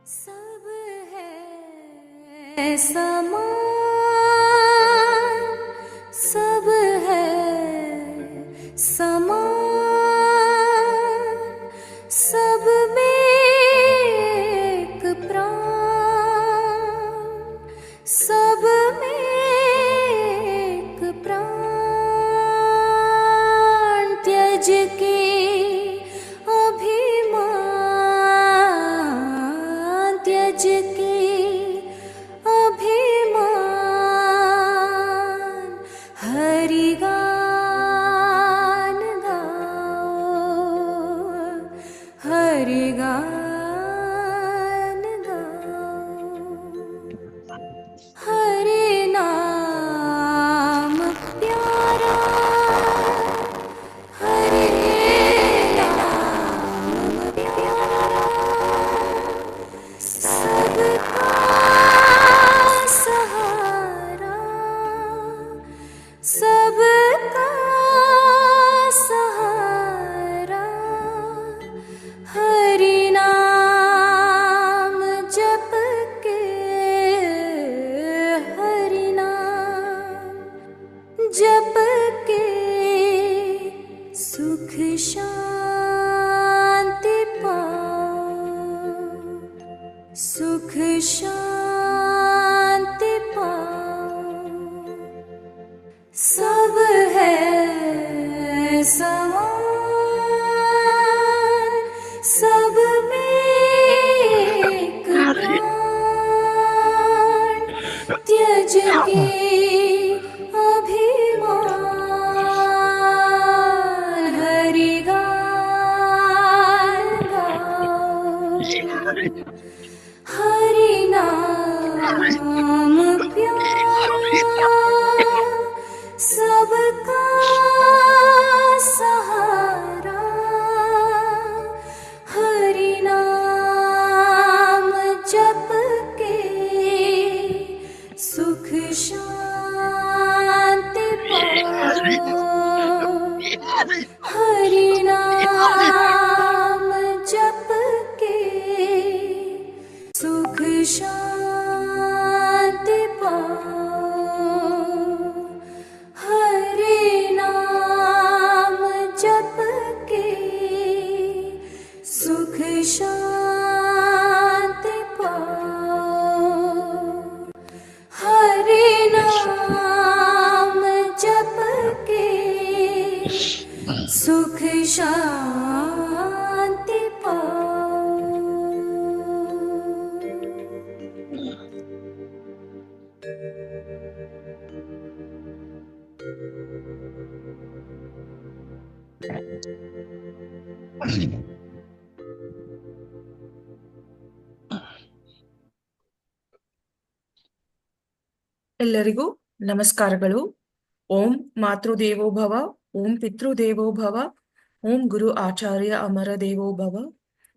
सब है समान, सब है समान, सब में एक प्राण, सब में एक प्राण। त्यज के अभिमान, त्यज के अभिमान, हरि गान गाओ, हरि गान गाओ। हरि नाम प्यारा, हरि नाम प्यारा, सबका सहारा, सबका सहारा। हरि नाम जप के, हरि नाम जप के, सुख शांति पाओ, सुख शांति पाओ। सब है समान, सब में एक प्राण। त्यज के अभिमान, हरि गान गाओ, हरि नाम प्यारा, सबका सहारा। हरि नाम जप के, सुख शांति पाओ। हरि नाम जप के, सुख शांति पाओ। हरि नाम जप के, सुख शांति पाओ। हरि नाम जप के, सुख शांति पाओ। ಎಲ್ಲರಿಗೂ ನಮಸ್ಕಾರಗಳು. ಓಂ ಮಾತೃದೇವೋ ಭವ, ಓಂ ಪಿತೃದೇವೋ ಭವ, ಓಂ ಗುರು ಆಚಾರ್ಯ ಅಮರ ದೇವೋ ಭವ.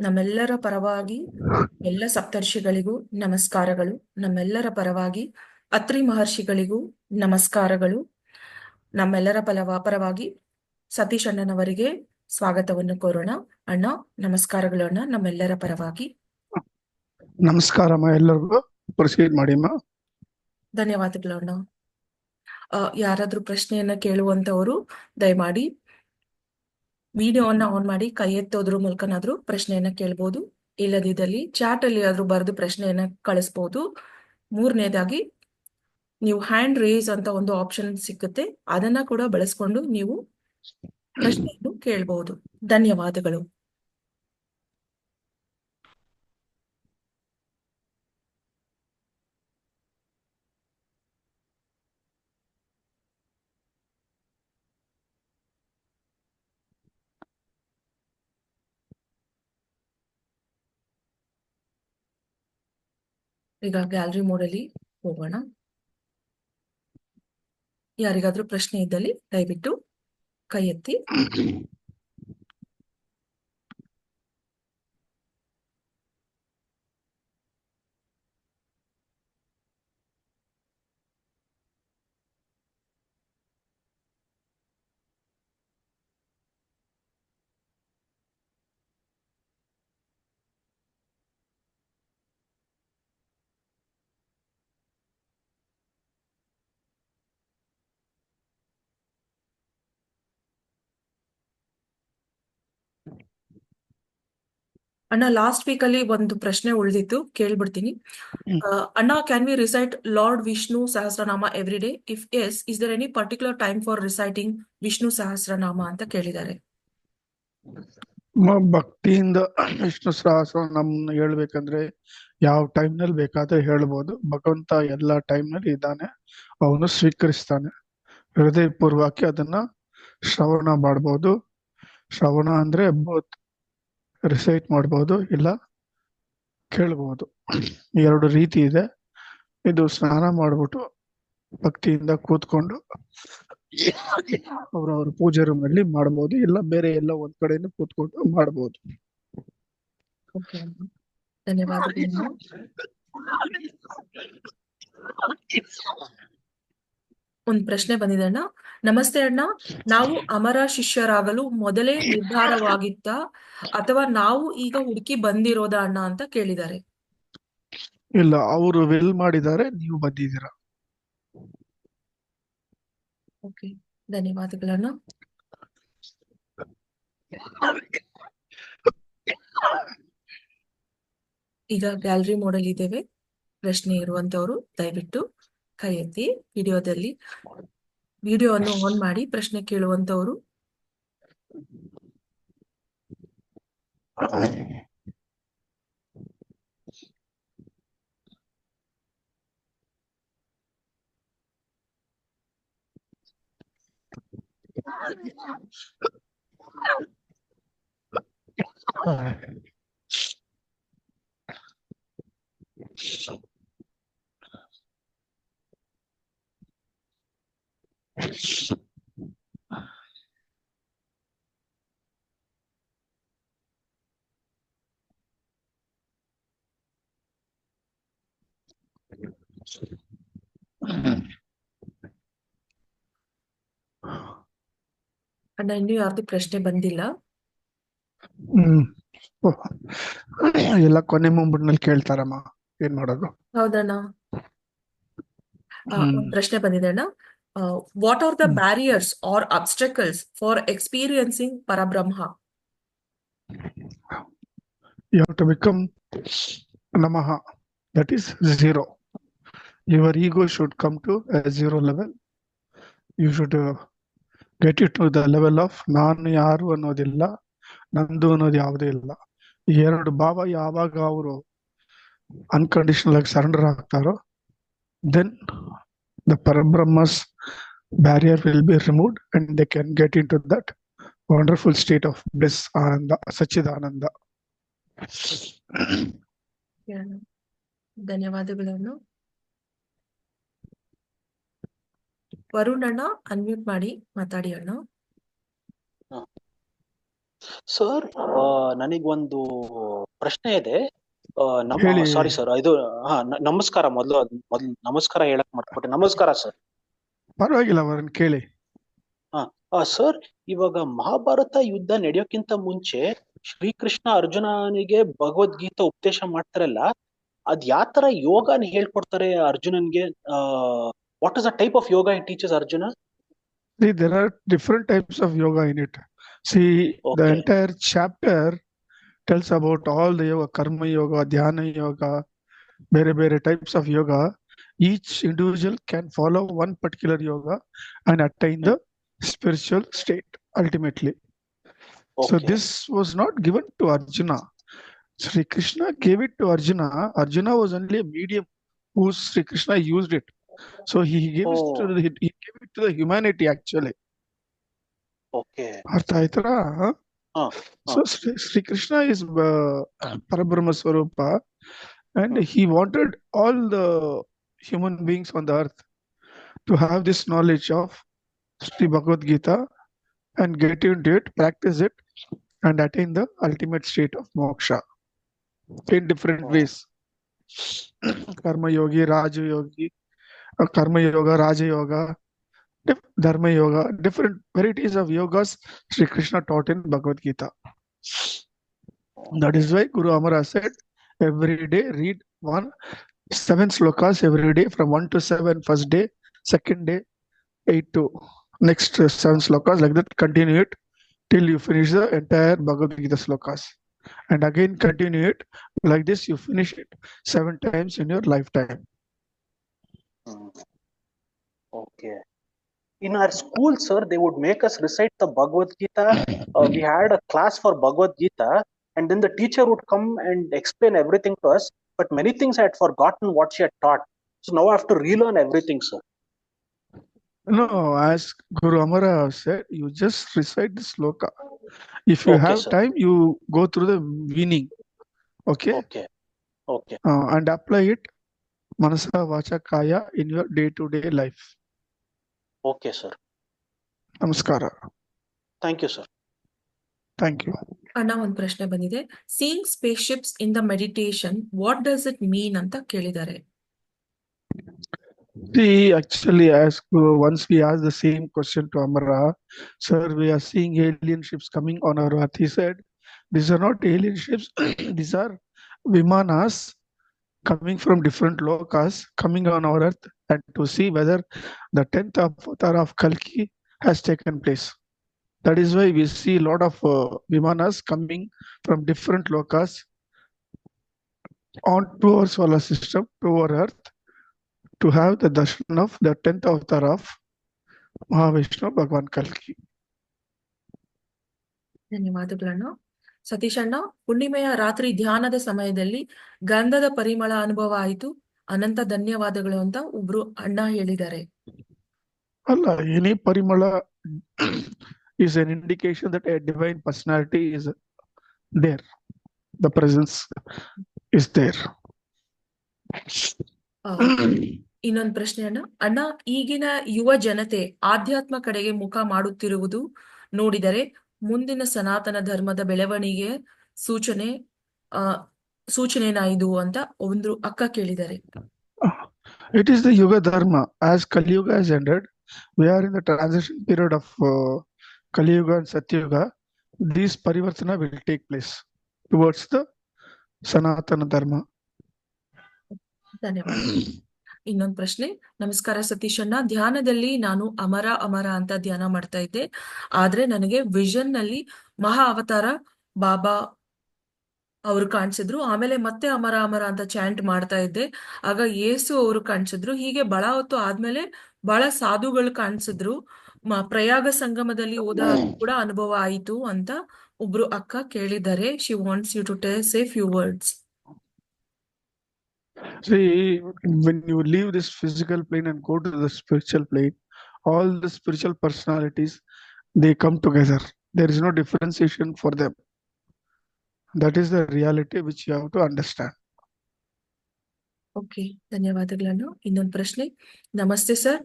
ನಮ್ಮೆಲ್ಲರ ಪರವಾಗಿ ಎಲ್ಲ ಸಪ್ತರ್ಷಿಗಳಿಗೂ ನಮಸ್ಕಾರಗಳು. ನಮ್ಮೆಲ್ಲರ ಪರವಾಗಿ ಅತ್ರಿ ಮಹರ್ಷಿಗಳಿಗೂ ನಮಸ್ಕಾರಗಳು. ನಮ್ಮೆಲ್ಲರ ಪರವಾಗಿ ಸತೀಶ್ ಅಣ್ಣನವರಿಗೆ ಸ್ವಾಗತವನ್ನು ಕೋರೋಣ. ಅಣ್ಣ ನಮಸ್ಕಾರಗಳು. ಅಣ್ಣ ನಮ್ಮೆಲ್ಲರ ಪರವಾಗಿ ನಮಸ್ಕಾರಮ್ಮ, ಎಲ್ಲರಿಗೂ ಪ್ರೊಸೀಡ್ ಮಾಡಿಮ್ಮ. ಧನ್ಯವಾದಗಳು ಅಣ್ಣ. ಯಾರಾದ್ರೂ ಪ್ರಶ್ನೆಯನ್ನ ಕೇಳುವಂತವರು ದಯಮಾಡಿ ವಿಡಿಯೋವನ್ನ ಆನ್ ಮಾಡಿ ಕೈ ಎತ್ತೋದ್ರ ಮೂಲಕನಾದ್ರೂ ಪ್ರಶ್ನೆಯನ್ನ ಕೇಳ್ಬೋದು. ಇಲ್ಲದಿದ್ದಲ್ಲಿ ಚಾಟ್ ಅಲ್ಲಿ ಆದ್ರೂ ಬರೆದು ಪ್ರಶ್ನೆಯನ್ನ ಕಳಿಸ್ಬೋದು. ಮೂರನೇದಾಗಿ ನೀವು ಹ್ಯಾಂಡ್ ರೇಸ್ ಅಂತ ಒಂದು ಆಪ್ಷನ್ ಸಿಗುತ್ತೆ, ಅದನ್ನ ಕೂಡ ಬಳಸ್ಕೊಂಡು ನೀವು ಪ್ರಶ್ನೆಯನ್ನು ಕೇಳಬಹುದು. ಧನ್ಯವಾದಗಳು. ಈಗ ಗ್ಯಾಲರಿ ಮೋಡಲ್ಲಿ ಹೋಗೋಣ. ಯಾರಿಗಾದ್ರೂ ಪ್ರಶ್ನೆ ಇದ್ದಲ್ಲಿ ದಯವಿಟ್ಟು ಕೈ ಎತ್ತಿ. ಅಣ್ಣ ಲಾಸ್ಟ್ ವೀಕ್ ಅಲ್ಲಿ ಒಂದು ಪ್ರಶ್ನೆ ಉಳಿದಿತ್ತು, ಕೇಳ್ಬಿಡ್ತೀನಿ. ಹ್ಮ್. ಅಣ್ಣ, can we recite Lord Vishnu Sahasranama every day? If yes, is there any particular time for reciting Vishnu Sahasranama ಅಂತ ಕೇಳಿದ್ದಾರೆ. ಭಕ್ತಿಯಿಂದ ವಿಷ್ಣು ಸಹಸ್ರ ನಮ್ನ ಹೇಳ್ಬೇಕಂದ್ರೆ ಯಾವ ಟೈಮ್ ನಲ್ಲಿ ಬೇಕಾದ್ರೆ ಹೇಳ್ಬೋದು. ಭಗವಂತ ಎಲ್ಲಾ ಟೈಮ್ ನಲ್ಲಿ ಇದ್ದಾನೆ, ಅವನು ಸ್ವೀಕರಿಸ್ತಾನೆ. ಹೃದಯಪೂರ್ವಕವಾಗಿ ಅದನ್ನ ಶ್ರವಣ ಮಾಡ್ಬೋದು. ಶ್ರವಣ ಅಂದ್ರೆ ಬೋತ್ ರಿಸೈಟ್ ಮಾಡ್ಬೋದು, ಇಲ್ಲ ಕೇಳ್ಬೋದು. ಎರಡು ರೀತಿ ಇದೆ. ಇದು ಸ್ನಾನ ಮಾಡ್ಬಿಟ್ಟು ಭಕ್ತಿಯಿಂದ ಕೂತ್ಕೊಂಡು ಅವ್ರವ್ರ ಪೂಜೆ ರೂಮ್ ನಲ್ಲಿ ಮಾಡ್ಬೋದು, ಇಲ್ಲ ಬೇರೆ ಎಲ್ಲ ಒಂದ್ ಕಡೆನೂ ಕೂತ್ಕೊಂಡು ಮಾಡ್ಬೋದು. ಓಕೆ ಅಣ್ಣ, ಧನ್ಯವಾದಗಳು. ಒಂದು ಪ್ರಶ್ನೆ ಬಂದಿದೆ ಅಣ್ಣ. ನಮಸ್ತೆ ಅಣ್ಣ, ನಾವು ಅಮರ ಶಿಷ್ಯರಾಗಲು ಮೊದಲೇ ನಿರ್ಧಾರವಾಗಿತ್ತಾ ಅಥವಾ ನಾವು ಈಗ ಹುಡುಕಿ ಬಂದಿರೋದ ಅಣ್ಣ ಅಂತ ಕೇಳಿದ್ದಾರೆ. ಇಲ್ಲ, ಅವರು ವೆಲ್ ಮಾಡಿದ್ದಾರೆ, ನೀವು ಬಂದಿದ್ದೀರಾ. ಓಕೆ, ಧನ್ಯವಾದಗಳಣ್ಣ. ಈಗ ಗ್ಯಾಲರಿ ಮೋಡಲ್ ಇದ್ದೇವೆ. ಪ್ರಶ್ನೆ ಇರುವಂತವರು ದಯವಿಟ್ಟು ಕೈ ಎತ್ತಿ. ವಿಡಿಯೋವನ್ನು ಆನ್ ಮಾಡಿ ಪ್ರಶ್ನೆ ಕೇಳುವಂತವರು. ಅಣ್ಣ, ಇನ್ನೂ ಯಾರ್ದು ಪ್ರಶ್ನೆ ಬಂದಿಲ್ಲ. ಹ್ಮ್. ಎಲ್ಲ ಕೊನೆ ಮುಂಬಡ್ನಲ್ಲಿ ಕೇಳ್ತಾರಮ್ಮ, ಏನ್ ಮಾಡೋದು? ಹೌದಣ್ಣ. ಒಂದು ಪ್ರಶ್ನೆ ಬಂದಿದೆ ಅಣ್ಣ. What are the barriers or obstacles for experiencing ಪರಬ್ರಹ್ಮ? You have to become Namaha, that is zero. Your ego should come to a zero level. You should get it to the level of ನಾನು ಯಾರು ಅನ್ನೋದಿಲ್ಲ, ನಂದು ಅನ್ನೋದು ಯಾವುದೇ ಇಲ್ಲ. ಈ ಎರಡು ಭಾವ ಯಾವಾಗ ಅವರು ಅನ್ಕಂಡೀಷನಲ್ ಆಗಿ surrender ಆಗ್ತಾರೋ, then the Parabrahma's barrier will be removed and they can get into that wonderful state of bliss, Ananda, Sachidananda. ಧನ್ಯವಾದಗಳನ್ನು. ವರುಣ್ ಅಣ್ಣ, ಅನ್ಮ್ಯೂಟ್ ಮಾಡಿ ಮಾತಾಡಿ ಅಣ್ಣ. ಸರ್, ನನಗೊಂದು ಪ್ರಶ್ನೆ ಇದೆ. ಹೇಳಿ. ಸಾರಿ ಸರ್, ಇದು ನಮಸ್ಕಾರ. ಮೊದಲು ನಮಸ್ಕಾರ ಹೇಳಕ್ ಮರ್ತ್ಬಿಟ್ಟೆ. ನಮಸ್ಕಾರ ಸರ್. ಪರವಾಗಿಲ್ಲ, ಅವರನ್ನು ಕೇಳಿ. ಸರ್, ಇವಾಗ ಮಹಾಭಾರತ ಯುದ್ಧ ನಡೆಯೋಕ್ಕಿಂತ ಮುಂಚೆ ಶ್ರೀಕೃಷ್ಣ ಅರ್ಜುನನಿಗೆ ಭಗವದ್ಗೀತಾ ಉಪದೇಶ ಮಾಡ್ತಾರಲ್ಲ, ಅದ್ ಯಾವ ತರ ಯೋಗನ ಹೇಳ್ಕೊಡ್ತಾರೆ ಅರ್ಜುನನ್ಗೆ? What is the type of yoga he teaches Arjuna? See, there are different types of yoga in it. See, the Okay. entire chapter tells about all the yoga, karma yoga, dhyana yoga, bere types of yoga. Each individual can follow one particular yoga and attain the spiritual state ultimately. So Okay. this was not given to Arjuna. Sri Krishna gave it to Arjuna. Arjuna was only a medium who Sri Krishna used it. So he gave it to he gave it to the humanity actually. Okay. ಅರ್ಥ ಆಯ್ತಾ? So Sri Krishna is Parabrahma Swarupa, and he wanted all the human beings on the earth to have this knowledge of Sri Bhagavad Gita and get into it, practice it, and attain the ultimate state of moksha in different ways. Karma Yogi, Raja Yogi, Karma Yoga, Raja Yoga, Dharma Yoga, different varieties of yogas Sri Krishna taught in Bhagavad Gita. That is why Guru Amara said, every day read 7 slokas every day from 1 to 7 first day, second day 8 to next 7 slokas, like that continue it till you finish the entire Bhagavad Gita slokas. and again continue it. Like this, you finish it 7 times in your lifetime. Okay. In our school, sir, they would make us recite the Bhagavad Gita. We had a class for Bhagavad Gita, and then the teacher would come and explain everything to us. But many things I had forgotten what she had taught. So now I have to relearn everything, sir. No, as Guru Amara said, you just recite the sloka. If you Okay, have sir. time, you go through the meaning, okay, Okay. Okay. and apply it manasa vacha kaya in your day-to-day life. Okay, sir. Namaskara. Thank you, sir. Thank you. ಅಣ್ಣ ಒಂದ್ ಪ್ರಶ್ನೆ ಬಂದಿದೆ. Seeing space ships in the meditation what does it mean ಅಂತ ಕೇಳಿದ್ದಾರೆ. See, actually, once we asked the same question to Amara, sir, we are seeing alien ships coming on our earth. He said, these are not alien ships, these are vimanas coming from different lokas, coming on our earth, and to see whether the 10th avatar of Kalki has taken place. That is why we see a lot of vimanas coming from different lokas onto our solar system, to our earth, to have the darshan of the 10th avatar of Mahavishnu Bhagwan Kalki. ಧನ್ಯವಾದಗಳಣ್ಣ. Satish ಅಣ್ಣ, ಹುಣ್ಣಿಮೆಯ ರಾತ್ರಿ ಧ್ಯಾನದ ಸಮಯದಲ್ಲಿ ಗಂಧದ ಪರಿಮಳ ಅನುಭವ ಆಯಿತು, ಅನಂತ ಧನ್ಯವಾದಗಳು ಅಂತ ಒಬ್ರು ಅಣ್ಣ ಹೇಳಿದ್ದಾರೆ. Allah, any parimala is an indication that a divine personality is there. The presence is there. ಇನ್ನೊಂದು ಪ್ರಶ್ನೆ ಅಣ್ಣ. ಅಣ್ಣ, ಈಗಿನ ಯುವ ಜನತೆ ಆಧ್ಯಾತ್ಮ ಕಡೆಗೆ ಮುಖ ಮಾಡುತ್ತಿರುವುದು ನೋಡಿದರೆ ಮುಂದಿನ ಸನಾತನ ಧರ್ಮದ ಬೆಳವಣಿಗೆ ಸೂಚನೆನಾ ಇದು ಅಂತ ಒಂದು ಅಕ್ಕ ಕೇಳಿದ್ದಾರೆ. It is the Yuga Dharma. As Kali Yuga has ended, we are in the transition period of Kali Yuga and Satyuga. These parivartana will take place towards the Sanatana Dharma. ಧನ್ಯವಾದ. ಇನ್ನೊಂದು ಪ್ರಶ್ನೆ. ನಮಸ್ಕಾರ ಸತೀಶ್ ಅಣ್ಣ, ಧ್ಯಾನದಲ್ಲಿ ನಾನು ಅಮರ ಅಮರ ಅಂತ ಧ್ಯಾನ ಮಾಡ್ತಾ ಇದ್ದೆ. ಆದ್ರೆ ನನಗೆ ವಿಷನ್ ನಲ್ಲಿ ಮಹಾ ಅವತಾರ ಬಾಬಾ ಅವರು ಕಾಣಿಸಿದ್ರು. ಆಮೇಲೆ ಮತ್ತೆ ಅಮರ ಅಮರ ಅಂತ ಚಾಂಟ್ ಮಾಡ್ತಾ ಇದ್ದೆ. ಆಗ ಯೇಸು ಅವರು ಕಾಣಿಸಿದ್ರು. ಹೀಗೆ ಬಹಳ ಹೊತ್ತು ಆದ್ಮೇಲೆ ಬಹಳ ಸಾಧುಗಳು ಕಾಣಿಸಿದ್ರು. ಪ್ರಯಾಗ ಸಂಗಮದಲ್ಲಿ ಹೋದ ಕೂಡ ಅನುಭವ ಆಯಿತು ಅಂತ ಒಬ್ರು ಅಕ್ಕ ಕೇಳಿದ್ದಾರೆ. She wants you to say few words. See, when you leave this physical plane and go to the spiritual plane, all the spiritual personalities, they come together. There is no differentiation for them. That is the reality which you have to understand. Okay, ಧನ್ಯವಾದಗಳನ್ನು. ಇನ್ನೊಂದು ಪ್ರಶ್ನೆ. ನಮಸ್ತೆ sir,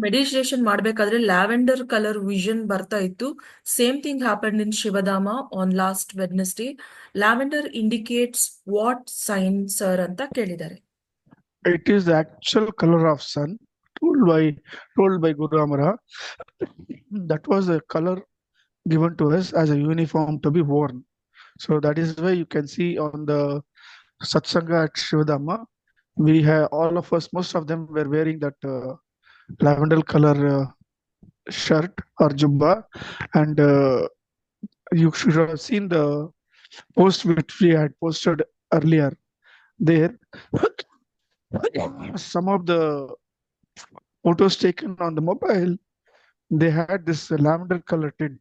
meditation ಮಾಡ್ಬೇಕಾದ್ರೆ lavender colour vision ಬರ್ತಾ ಇತ್ತು. Same thing happened in Shivadhama on last Wednesday. Lavender indicates what sign sir ಅಂತ ಕೇಳಿದ್ದಾರೆ. It is the actual color of sun told by Guru Amara. That was the color given to us as a uniform to be worn. So that is why you can see on the Satsanga at Shivadhamma, we have all of us, most of them were wearing that lavender color shirt or jubba, and you should have seen the post which we had posted earlier. There, some of the photos taken on the mobile, they had this lavender color tint.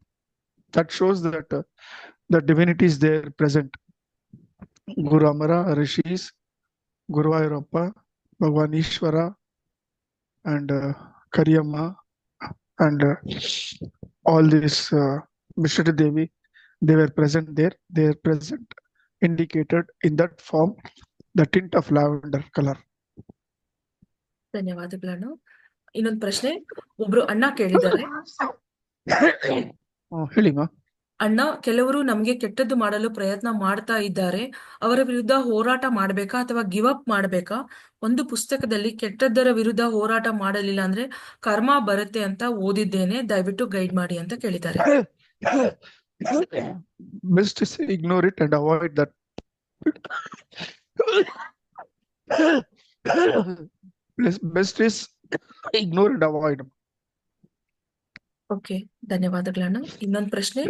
That shows that the divinities there present. Guru Amara, Rishis, Guru Ayurappa, Bhagwan Ishvara, and Kariyamma, and all these Mishra Devi, they were present there. They are present, indicated in that form, the tint of lavender color. ಧನ್ಯವಾದಗಳನ್ನು. ಇನ್ನೊಂದು ಪ್ರಶ್ನೆ. ಒಬ್ರು ಅಣ್ಣ ಕೇಳಿದ್ದಾರೆ. ಹೇಳಿಮಾ. ಅಣ್ಣ, ಕೆಲವರು ನಮ್ಗೆ ಕೆಟ್ಟದ್ದು ಮಾಡಲು ಪ್ರಯತ್ನ ಮಾಡ್ತಾ ಇದ್ದಾರೆ. ಅವರ ವಿರುದ್ಧ ಹೋರಾಟ ಮಾಡ್ಬೇಕಾ ಅಥವಾ ಗಿವ್ ಅಪ್ ಮಾಡ್ಬೇಕಾ? ಒಂದು ಪುಸ್ತಕದಲ್ಲಿ ಕೆಟ್ಟದ್ದರ ವಿರುದ್ಧ ಹೋರಾಟ ಮಾಡಲಿಲ್ಲ ಅಂದ್ರೆ ಕರ್ಮ ಬರುತ್ತೆ ಅಂತ ಓದಿದ್ದೇನೆ, ದಯವಿಟ್ಟು ಗೈಡ್ ಮಾಡಿ ಅಂತ ಕೇಳಿದ್ದಾರೆ. Best is ignore it and avoid that. Best is ignore and avoid. Okay, ಧನ್ಯವಾದಗಳಣ್ಣ. ಇನ್ನೊಂದು ಪ್ರಶ್ನೆ.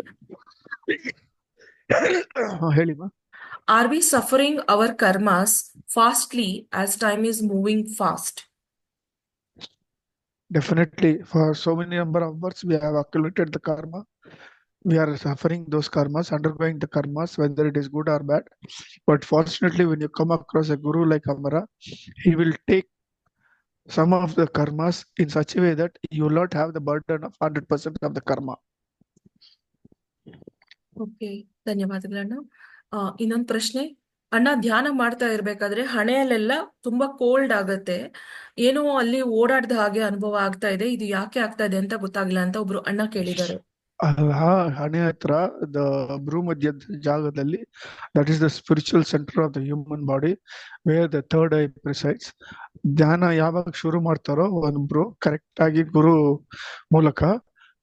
ಹೇಳಿಮಾ. Are we suffering our karmas fastly as time is moving fast? Definitely, for so many number of births, we have accumulated the karma. We are suffering those karmas, undergoing the karmas, whether it is good or bad. But fortunately, when you come across a guru like Amara, he will take some of the karmas in such a way that you will not have the burden of 100% of the karma. Okay, ಧನ್ಯವಾದಗಳಣ್ಣ. ಇನ್ನೊಂದು ಪ್ರಶ್ನೆ, ಅಣ್ಣ ಧ್ಯಾನ ಮಾಡ್ತಾ ಇರ್ಬೇಕಾದ್ರೆ ಹಣೆಯಲ್ಲೆಲ್ಲ ತುಂಬಾ cold ಆಗತ್ತೆ, ಏನೋ ಅಲ್ಲಿ ಓಡಾಡ್ದ ಹಾಗೆ ಅನುಭವ ಆಗ್ತಾ ಇದೆ, ಇದು ಯಾಕೆ ಆಗ್ತಾ ಇದೆ ಅಂತ ಗೊತ್ತಾಗಿಲ್ಲ ಅಂತ ಒಬ್ರು ಅಣ್ಣ ಕೇಳಿದ್ದಾರೆ. ಹಣೆ ಹತ್ರ ದ ಭ್ರೂಮಧ್ಯದ ಜಾಗದಲ್ಲಿ, that is the spiritual centre of the human body, where the third eye presides. ಧ್ಯಾನ ಯಾವಾಗ ಶುರು ಮಾಡ್ತಾರೋ ಒಬ್ರು ಕರೆಕ್ಟ್ ಆಗಿ ಗುರು ಮೂಲಕ,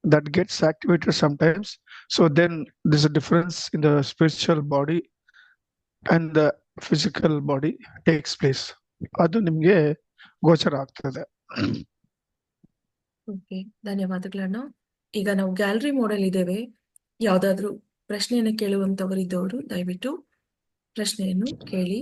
that gets activated sometimes. So then there's a difference in the spiritual body and the physical body takes place. ಅದು ನಿಮ್ಗೆ ಗೋಚರ ಆಗ್ತದೆ. ಓಕೆ, ಧನ್ಯವಾದಗಳಣ್ಣ. ಈಗ ನಾವು ಗ್ಯಾಲರಿ ಮೋಡಲ್ ಇದ್ದೇವೆ. ಯಾವ್ದಾದ್ರು ಪ್ರಶ್ನೆಯನ್ನು ಕೇಳುವಂತವರು ಇದ್ದವರು ದಯವಿಟ್ಟು ಪ್ರಶ್ನೆಯನ್ನು ಕೇಳಿ.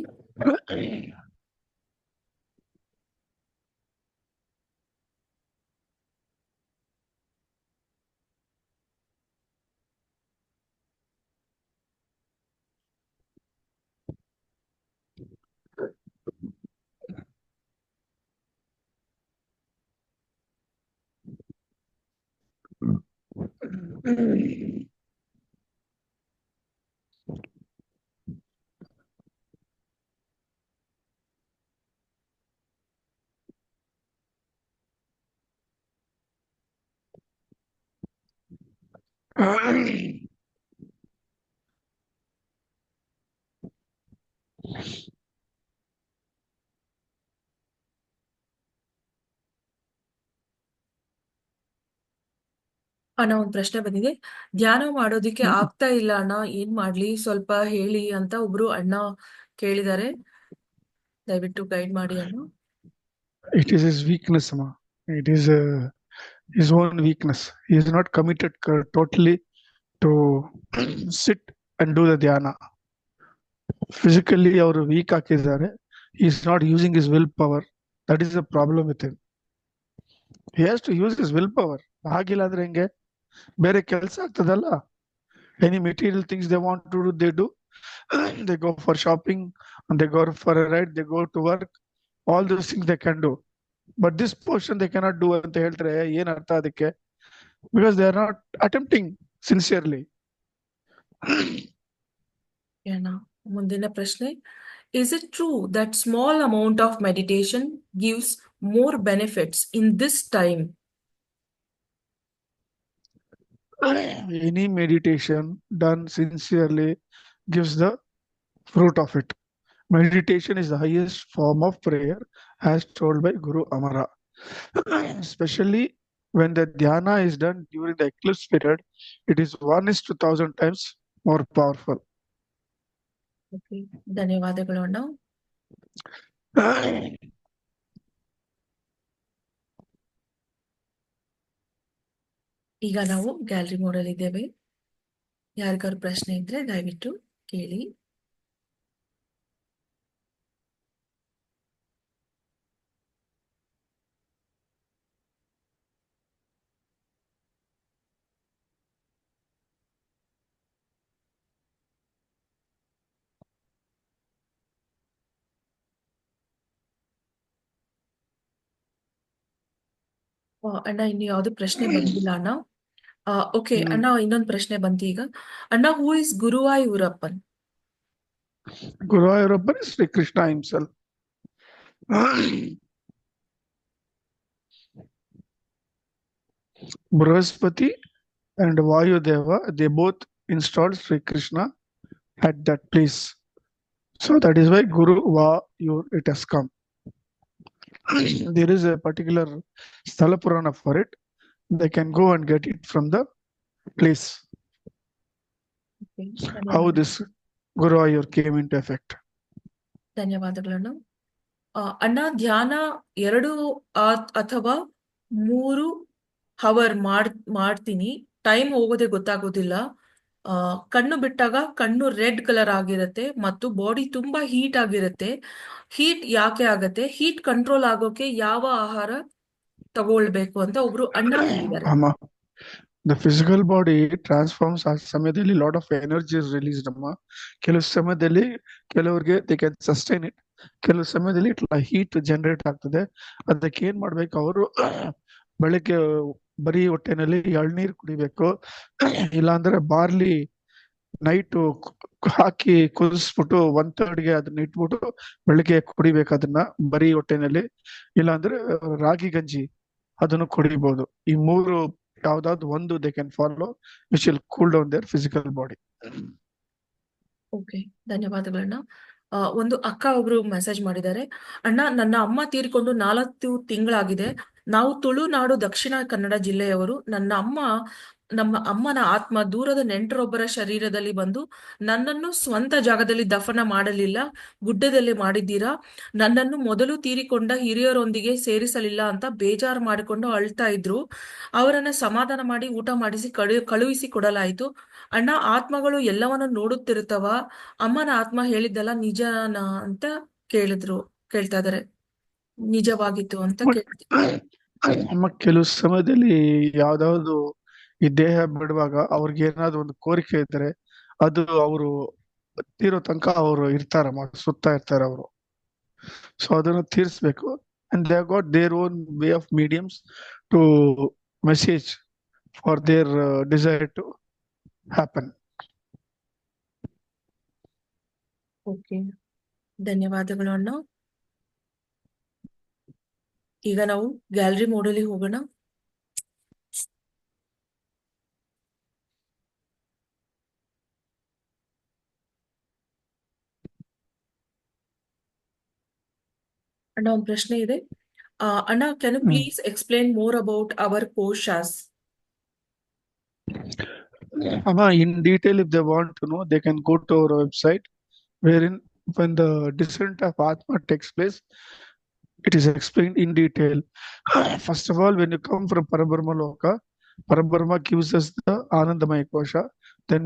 ಅಣ್ಣ, ಒಂದ್ ಪ್ರಶ್ನೆ ಬಂದಿದೆ. ಧ್ಯಾನ ಮಾಡೋದಿಕ್ಕೆ ಆಗ್ತಾ ಇಲ್ಲ ಅಣ್ಣ, ಏನ್ ಮಾಡ್ಲಿ ಸ್ವಲ್ಪ ಹೇಳಿ ಅಂತ ಒಬ್ರು ಅಣ್ಣ ಕೇಳಿದ್ದಾರೆ. ದಯವಿಟ್ಟು ಗೈಡ್ ಮಾಡಿ ಅಣ್ಣ. It is his weakness, ma. It is his own weakness. He is not committed totally to sit and do the dhyana. Physically, ಅವರು weak ಆಗಿದ್ದಾರೆ. He is not using his willpower. That is the problem with him. He has to use his willpower. ಆಗಿಲ್ಲ ಅಂದ್ರೆ ಹೆಂಗೆ? ಬೇರೆ ಕೆಲಸ ಆಗ್ತದಲ್ಲ. Any material things they want to do, they do. They go for shopping, and they go for a ride, they go to work. All those things they can do. But this portion they cannot do ಅಂತ ಹೇಳ್ತಾರೆ. ಏನ್ ಅರ್ಥ ಅದಕ್ಕೆ? Because they are not attempting sincerely. ಅಣ್ಣ, ಮುಂದಿನ ಪ್ರಶ್ನೆ, is it true that small amount of meditation gives more benefits in this time? Any meditation done sincerely gives the fruit of it. Meditation is the highest form of prayer, as told by Guru Amara. Especially when the dhyana is done during the eclipse period, it is 1:1000 times more powerful. Okay, ಧನ್ಯವಾದಗಳು ಅಣ್ಣ. ಈಗ ನಾವು gallery model ಇದ್ದೇವೆ. ಯಾರಿಗಾರು ಪ್ರಶ್ನೆ ಇದ್ರೆ ದಯವಿಟ್ಟು ಕೇಳಿ. ಅಣ್ಣ, ಇನ್ನು ಯಾವ್ದು ಪ್ರಶ್ನೆ ಬಂದಿಲ್ಲ ಅಣ್ಣ. ಓಕೆ ಅಣ್ಣ, ಇನ್ನೊಂದು ಪ್ರಶ್ನೆ ಬಂತು ಈಗ. ಅಣ್ಣ, who is Guruvayurappan? Guruvayurappan is Sri Krishna himself. Brihaspati and Vayudeva, they both installed Sri Krishna at that place. So that is why Guru Vayur it has come. There is a particular Sthala Purana for it. They can go and get it from the place. Okay, How this Guruvayur came into effect. ಧನ್ಯವಾದಗಳನ್ನು. ಅಣ್ಣ, ಧ್ಯಾನ 2 ಅಥವಾ 3 hour ಮಾಡ್ತೀನಿ, time ಹೋಗೋದೇ ಗೊತ್ತಾಗೋದಿಲ್ಲ. ಕಣ್ಣು ಬಿಟ್ಟಾಗ ಕಣ್ಣು ರೆಡ್ ಕಲರ್ ಆಗಿರುತ್ತೆ ಮತ್ತು ಬಾಡಿ ತುಂಬಾ ಹೀಟ್ ಆಗಿರುತ್ತೆ. ಹೀಟ್ ಯಾಕೆ ಆಗತ್ತೆ, ಹೀಟ್ ಕಂಟ್ರೋಲ್ ಆಗೋಕೆ ಯಾವ ಆಹಾರ ತಗೊಳ್ಬೇಕು ಅಂತ ಒಬ್ರು ಅಣ್ಣ ಕೇಳಿದ್ದಾರೆ. ಅಮ್ಮ, the physical body transforms ಆ ಸಮಯದಲ್ಲಿ lot of energy is released ಅಮ್ಮ. ಕೆಲವು ಸಮಯದಲ್ಲಿ ಕೆಲವರಿಗೆ ದೇ ಕ್ಯಾನ್ ಸಸ್ಟೈನ್ ಇಟ್, ಕೆಲವು ಸಮಯದಲ್ಲಿ ಹೀಟ್ ಜನರೇಟ್ ಆಗ್ತದೆ. ಅದಕ್ಕೆ ಏನ್ ಮಾಡ್ಬೇಕು ಅವರು ಬೆಳಗ್ಗೆ ಬರೀ ಹೊಟ್ಟೆನಲ್ಲಿ ಎಳ್ನೀರು ಕುಡಿಬೇಕು, ಇಲ್ಲಾಂದ್ರೆ ಬಾರ್ಲಿ ನೈಟ್ ಹಾಕಿ ಕುದಿಸ್ಬಿಟ್ಟು 1/3ಗೆ ಅದನ್ನ ಇಟ್ಬಿಟ್ಟು ಬೆಳಿಗ್ಗೆ ಕುಡಿಬೇಕು ಅದನ್ನ ಬರೀ ಹೊಟ್ಟೆನಲ್ಲಿ. ಇಲ್ಲಾಂದ್ರೆ ರಾಗಿ ಗಂಜಿ ಅದನ್ನು ಕುಡಿಬಹುದು. ಈ ಮೂರು ಯಾವ್ದಾದ್ರು ಒಂದು they can follow which will cool down their physical body. Okay, ಧನ್ಯವಾದಗಳಣ್ಣ. ಒಂದು ಅಕ್ಕ ಒಬ್ರು ಮೆಸೇಜ್ ಮಾಡಿದ್ದಾರೆ. ಅಣ್ಣ, ನನ್ನ ಅಮ್ಮ ತೀರಿಕೊಂಡು 4 ತಿಂಗಳಾಗಿದೆ. ನಾವು ತುಳುನಾಡು ದಕ್ಷಿಣ ಕನ್ನಡ ಜಿಲ್ಲೆಯವರು. ನಮ್ಮ ಅಮ್ಮನ ಆತ್ಮ ದೂರದ ನೆಂಟರೊಬ್ಬರ ಶರೀರದಲ್ಲಿ ಬಂದು ನನ್ನನ್ನು ಸ್ವಂತ ಜಾಗದಲ್ಲಿ ದಫನ ಮಾಡಲಿಲ್ಲ, ಗುಡ್ಡದಲ್ಲಿ ಮಾಡಿದ್ದೀರಾ. ನನ್ನನ್ನು ಮೊದಲು ತೀರಿಕೊಂಡ ಹಿರಿಯರೊಂದಿಗೆ ಸೇರಿಸಲಿಲ್ಲ ಅಂತ ಬೇಜಾರು ಮಾಡಿಕೊಂಡು ಅಳ್ತಾ ಇದ್ರು. ಅವರನ್ನ ಸಮಾಧಾನ ಮಾಡಿ ಊಟ ಮಾಡಿಸಿ ಕಳುಹಿಸಿ ಕೊಡಲಾಯಿತು. ಅಣ್ಣ, ಆತ್ಮಗಳು ಎಲ್ಲವನ್ನ ನೋಡುತ್ತಿರುತ್ತವ. ಅಮ್ಮನ ಆತ್ಮ ಹೇಳಿದ್ದಲ್ಲ ನಿಜನಾ ಅಂತ ಕೇಳ್ತಾ ಇದಾರೆ. ನಿಜವಾಗಿತ್ತು ಅಂತ ಕೇಳ್ತೀನಿ. ಅಮ್ಮ, ಕೆಲವು ಸಮಯದಲ್ಲಿ ಯಾವ್ದಾವ್ದು ಈ ದೇಹ ಬಿಡುವಾಗ ಅವ್ರಿಗೆ ಏನಾದ್ರು ಒಂದು ಕೋರಿಕೆ ಇದ್ರೆ ಅದು ಅವರು ತೀರೋ ತನಕ ಅವರು ಇರ್ತಾರಮ್ಮ, ಸುತ್ತಾ ಇರ್ತಾರೆ ಅವರು. ಸೊ ಅದನ್ನು ತೀರಿಸ್ಬೇಕು. And they got their own way of mediums to message for their desire to happen. Okay, ಧನ್ಯವಾದಗಳು ಅಣ್ಣ. ಈಗ ನಾವು ಗ್ಯಾಲರಿ ಮೋಡಲ್ಲಿ ಹೋಗೋಣ. ಅಣ್ಣ, ಒಂದು ಪ್ರಶ್ನೆ ಇದೆ. ಅಣ್ಣ, can you please explain more about our koshas? Amma, in detail, if they want to know, they can go to our website, wherein when the descent of Atma takes place, it is explained in detail. First of all, when you come from Parabrahma Loka, Parabrahma gives us the Anandamaya Kosha. Then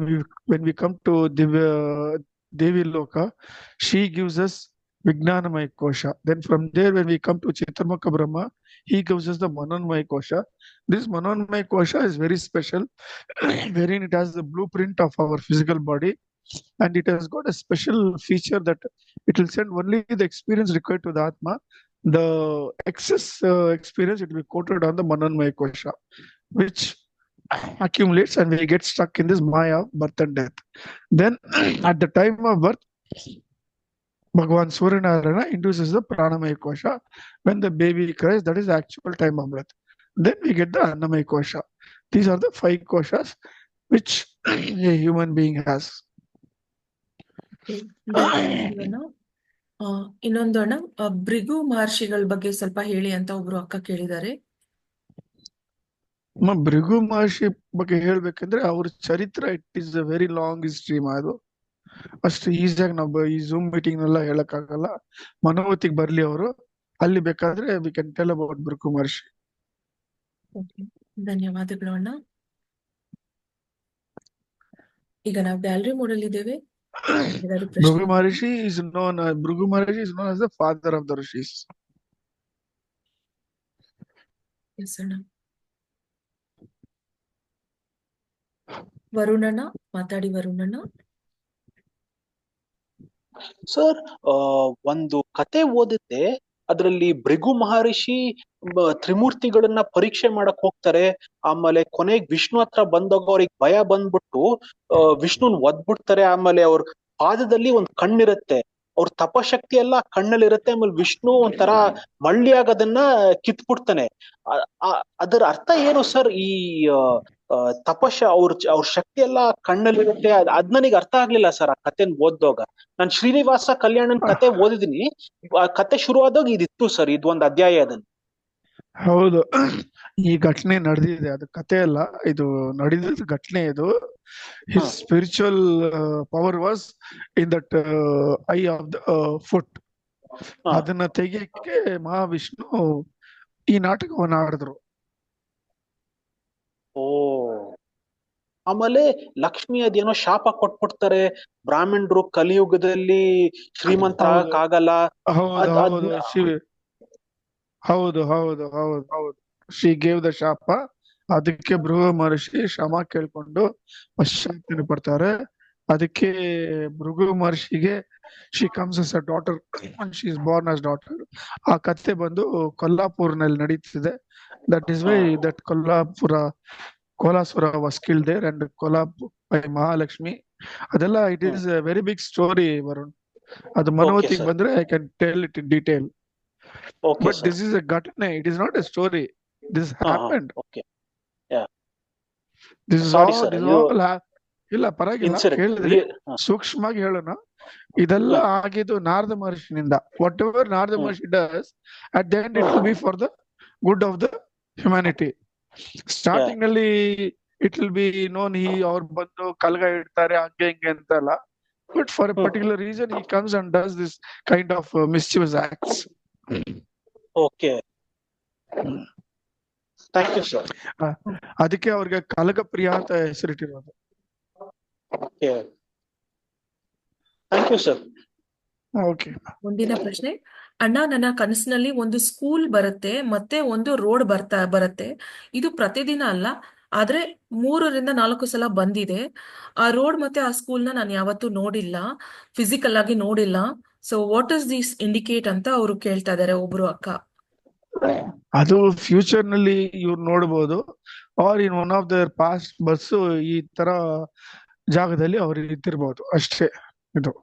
when we come to Devi Loka, she gives us Vijnanamaya Kosha. Then from there, when we come to Chitamaka Brahma, he gives us the Manonmaya Kosha. This Manonmaya Kosha is very special, wherein it has the blueprint of our physical body, and it has got a special feature that it will send only the experience required to the Atma. The excess experience, it will be quoted on the Manonmaya Kosha, which accumulates and we get stuck in this Maya of birth and death. Then at the time of birth, Bhagavan Suryanarayana induces the Pranamaya Kosha. When the baby cries, that is the actual time of birth. Then we get the Annamaya Kosha. These are the 5 koshas which a human being has. ಇನ್ನೊಂದು ಅಣ್ಣ, ಭೃಗು ಮಹರ್ಷಿಗಳ ಬಗ್ಗೆ ಸ್ವಲ್ಪ ಹೇಳಿ ಅಂತ ಒಬ್ರು ಅಕ್ಕ ಕೇಳಿದ್ದಾರೆ. ಭೃಗು ಮಹರ್ಷಿ ಬಗ್ಗೆ ಹೇಳ್ಬೇಕಂದ್ರೆ ಅವ್ರ ಚರಿತ್ರೆ it is a very long history. ಅದು ಅಷ್ಟು ಈಸಿಯಾಗಿ ನಾವು ಈ ಝೂಮ್ ಮೀಟಿಂಗ್ ನೆಲ್ಲ ಹೇಳಕ್ ಆಗಲ್ಲ. ಮನೋವತಿಗೆ ಬರ್ಲಿ ಅವರು, ಅಲ್ಲಿ ಬೇಕಾದ್ರೆ we can tell about Bhrigu Maharshi. ಧನ್ಯವಾದಗಳು ಅಣ್ಣ. ಈಗ ನಾವು ಗ್ಯಾಲರಿ ಮೋಡಲ್ಲಿ ಇದ್ದೇವೆ. Bhrigu Maharishi is known as the father of the rishis. Yes, ಅಣ್ಣ. ವರುಣಣ್ಣ ಮಾತಾಡಿ. ವರುಣಣ್ಣ ಸರ್, ಒಂದು ಕತೆ ಓದಿದ್ದೆ, ಅದರಲ್ಲಿ ಭೃಗು ಮಹರ್ಷಿ ತ್ರಿಮೂರ್ತಿಗಳನ್ನ ಪರೀಕ್ಷೆ ಮಾಡಕ್ ಹೋಗ್ತಾರೆ. ಆಮೇಲೆ ಕೊನೆಗೆ ವಿಷ್ಣು ಹತ್ರ ಬಂದಾಗ ಅವ್ರಿಗೆ ಭಯ ಬಂದ್ಬಿಟ್ಟು ವಿಷ್ಣುನ್ ಒದ್ಬಿಡ್ತಾರೆ. ಆಮೇಲೆ ಅವ್ರ ಪಾದದಲ್ಲಿ ಒಂದ್ ಕಣ್ಣಿರುತ್ತೆ, ಅವ್ರ ತಪಶಕ್ತಿ ಎಲ್ಲ ಕಣ್ಣಲ್ಲಿರುತ್ತೆ. ಆಮೇಲೆ ವಿಷ್ಣು ಒಂಥರ ಮಳ್ಳಿಯಾಗ ಅದನ್ನ ಕಿತ್ಬಿಡ್ತಾನೆ. ಅದರ ಅರ್ಥ ಏನು ಸರ್? ಈ ಅವ್ರ ಶಕ್ತಿ ಎಲ್ಲ ಕಣ್ಣಲ್ಲಿರುತ್ತೆ. ಅದ್ ನನಗೆ ಅರ್ಥ ಆಗ್ಲಿಲ್ಲ ಸರ್ ಆ ಕತೆನ್ ಓದ್ದೋಗ. ನಾನ್ ಶ್ರೀನಿವಾಸ ಕಲ್ಯಾಣನ್ ಕತೆ ಓದಿದೀನಿ. ಆ ಕತೆ ಶುರುವಾದಾಗ ಇದಿತ್ತು ಸರ್, ಇದು ಒಂದು ಅಧ್ಯಾಯದಲ್ಲಿ. ಹೌದು, ಈ ಘಟನೆ ನಡೆದಿದೆ. ಅದು ಕತೆ ಅಲ್ಲ, ಇದು ನಡೆದಿದ್ದ ಘಟನೆ. ಇದು his spiritual power was in that I of the foot. ಅದನ್ನ ತೆಗಿಯಕ್ಕೆ ಮಹಾವಿಷ್ಣು ಈ ನಾಟಕವನ್ನ ಆಡಿದ್ರು. ಓ, ಆಮೇಲೆ ಲಕ್ಷ್ಮಿ ಅದೇನೋ ಶಾಪ ಕೊಟ್ಬಿಡ್ತಾರೆ, ಬ್ರಾಹ್ಮಣರು ಕಲಿಯುಗದಲ್ಲಿ ಶ್ರೀಮಂತರ ಹೌದು ಆಗಕ್ಕಾಗಲ್ಲ. ಹೌದು ಅದ್ ಹೌದು ಹೌದು ಹೌದು ಹೌದು ಹೌದು. ಶಿ ಗೇವ್ ದ ಶಾಪ. ಅದಕ್ಕೆ ಭೃಗು ಮಹರ್ಷಿ ಕ್ಷಮ ಕೇಳ್ಕೊಂಡು ಪಶ್ಚಾತ್ತಾಪ ಪಡ್ತಾರೆ. ಅದಕ್ಕೆ ಭೃಗು ಮಹರ್ಷಿಗೆ she comes as a daughter, she is born as daughter. ಆ ಕಥೆ ಬಂದು ಕೊಲ್ಲಾಪುರ್ನಲ್ಲಿ ನಡೀತಿದೆ. That is why that Kolasura was killed there and Kolhapur by Mahalakshmi. ಅದೆಲ್ಲ it is a very big story Varun. ಅದು ಓಕೆ ಮನೋವತಿಗೆ ಸರ್, ಬಂದ್ರೆ I can tell it in detail. Okay But sir. this is a ಘಟನೆ. It is not a story. This happened. Okay. This is sorry all. Sir, This is ಇದು all. ಇಲ್ಲ ಪರವಾಗಿಲ್ಲ, incident. ಕೇಳಿದ್ರಿ. ಸೂಕ್ಷ್ಮವಾಗಿ ಹೇಳೋಣ. ಇದೆಲ್ಲ ಆಗಿದ್ದು ನಾರದ ಮಹರ್ಷಿನಿಂದ. Whatever Narada Maharshi does, at the end it will be for the good of the humanity. Starting ನಲ್ಲಿ ಇಟ್ ವಿಲ್ ಬಿ ನೋನ್ ಅವ್ರು ಬಂದು ಕಲ್ಗ ಇಡ್ತಾರೆ ಹಂಗೆ ಹಿಂಗೆ ಅಂತಲ್ಲ. But for a particular reason he comes and does this kind of mischievous acts. Okay, thank you sir. ಅದಕ್ಕೆ ಅವ್ರಿಗೆ ಕಲಗ ಪ್ರಿಯ ಅಂತ ಹೆಸರಿಟ್ಟಿರೋದು. Okay, thank you sir. Okay. ಮುಂದಿನ ಪ್ರಶ್ನೆ. ಅಣ್ಣ, ನನ್ನ ಕನಸಿನಲ್ಲಿ ಒಂದು ಸ್ಕೂಲ್ ಬರುತ್ತೆ ಮತ್ತೆ ಒಂದು ರೋಡ್ ಬರುತ್ತೆ. ಇದು ಪ್ರತಿದಿನ ಅಲ್ಲ, ಆದ್ರೆ 3 ರಿಂದ 4 ಸಲ ಬಂದಿದೆ. ಆ ರೋಡ್ ಮತ್ತೆ ಆ ಸ್ಕೂಲ್ನ ನಾನು ಯಾವತ್ತೂ ನೋಡಿಲ್ಲ, ಫಿಸಿಕಲ್ ಆಗಿ ನೋಡಿಲ್ಲ. So what is this indicate ಅಂತ ಅವರು ಕೇಳ್ತಾ ಇದಾರೆ ಒಬ್ರು ಅಕ್ಕ. ಅದು ಫ್ಯೂಚರ್ ನಲ್ಲಿ ಇವ್ರು ನೋಡ್ಬೋದು, or in one of their past ಬಸ್ ಈ ತರ ಜಾಗದಲ್ಲಿ ಅವ್ರು ಇದ್ದಿರ್ಬೋದು ಅಷ್ಟೇ. ಇದು